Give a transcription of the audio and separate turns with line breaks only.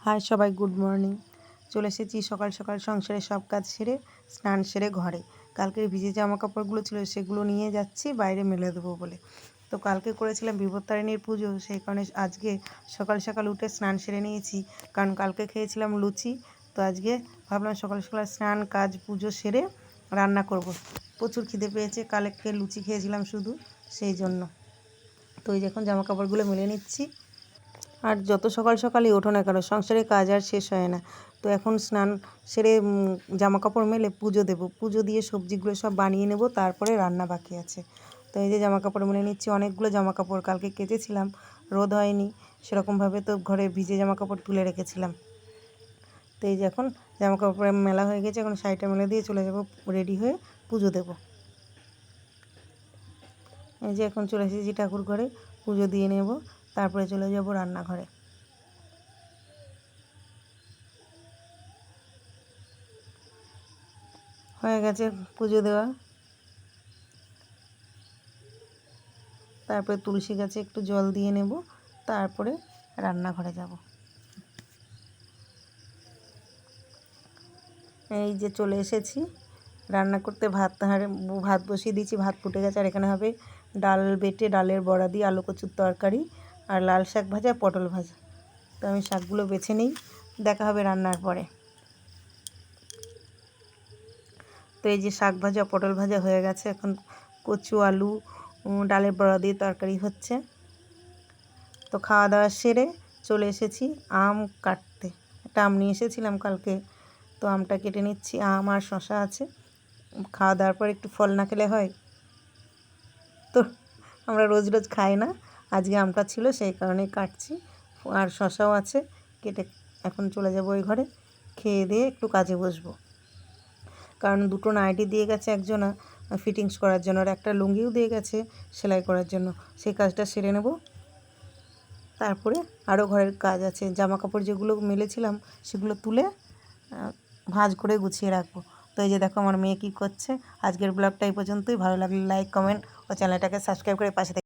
High সবাই, good morning. চলে এসেছি সকাল সকাল সংসারের সব কাজ সেরে, স্নান সেরে ঘরে। কালকের ভিজে জামা কাপড়গুলো ছিল, সেগুলো নিয়ে যাচ্ছি বাইরে মেলে দেবো বলে। তো কালকে করেছিলাম বিপত্তারিণীর পুজো, সেই কারণে আজকে সকাল সকাল উঠে স্নান সেরে নিয়েছি। কারণ কালকে খেয়েছিলাম লুচি, তো আজকে ভাবলাম সকাল সকাল স্নান কাজ পুজো সেরে রান্না করব। প্রচুর খিদে পেয়েছে, কালকে লুচি খেয়েছিলাম শুধু, সেই জন্য। তো এই যখন জামা কাপড়গুলো মেলে নিচ্ছি। আর যত সকাল সকালই ওঠো না কেন, সংসারের কাজ আর শেষ হয় না। তো এখন স্নান সেরে জামা কাপড় মেলে পুজো দেবো, পুজো দিয়ে সবজিগুলো সব বানিয়ে নেব, তারপরে রান্না বাকি আছে। তো এই যে জামা কাপড় মেলে নিচ্ছি, অনেকগুলো জামা কাপড় কালকে কেচেছিলাম, রোদ হয়নি সেরকমভাবে, তো ঘরে ভিজে জামা কাপড় তুলে রেখেছিলাম। তো এই যে এখন জামা কাপড় মেলা হয়ে গেছে, এখন শাড়িটা মেলে দিয়ে চলে যাব রেডি হয়ে পুজো দেব। এই যে এখন চলে এসেছি ঠাকুর ঘরে, পুজো দিয়ে নেব, তারপরে চলে যাব রান্নাঘরে। হয়ে গেছে পুজো দেওয়া। তারপরে তুলসী গাছে একটু জল দিয়ে নেব, তারপরে রান্নাঘরে যাব। এই যে চলে এসেছি রান্না করতে, ভাত বসিয়ে দিয়েছি, ভাত ফুটে গেছে। আর এখানে হবে ডাল বেটে, ডালের বড়া দিয়ে আলু কচুর তরকারি, আর লাল শাক ভাজা, পটল ভাজা। তো আমি শাকগুলো বেছে নিই, দেখা হবে রান্নার পরে। তো এই যে শাক ভাজা পটল ভাজা হয়ে গেছে, এখন কচু আলু ডালের বড়া দিয়ে তরকারি হচ্ছে। তো খাওয়া দাওয়া সেরে চলে এসেছি আম কাটতে। একটা আম নিয়ে এসেছিলাম কালকে, তো আমটা কেটে নিচ্ছি। আম আর শশা আছে, খাওয়া দাওয়ার পর একটু ফল না খেলে হয়? তো আমরা রোজ রোজ খাই না, আজকে আমটা ছিল সেই কারণেই কাটছি। আর শশাও আছে, কেটে এখন চলে যাব ওই ঘরে, খেয়ে দিয়ে একটু কাজে বসবো। কারণ দুটো নাইটি দিয়ে গেছে একজনা ফিটিংস করার জন্য, আর একটা লুঙ্গিও দিয়ে গেছে সেলাই করার জন্য। সেই কাজটা সেরে নেব, তারপরে আরও ঘরের কাজ আছে। জামা কাপড় যেগুলো মেলেছিলাম সেগুলো তুলে ভাঁজ করে গুছিয়ে রাখবো। তো এই যে দেখো আমার মেয়ে কী করছে। আজকের ব্লগটা এই পর্যন্তই। ভালো লাগলে লাইক, কমেন্ট ও চ্যানেলটাকে সাবস্ক্রাইব করে পাশে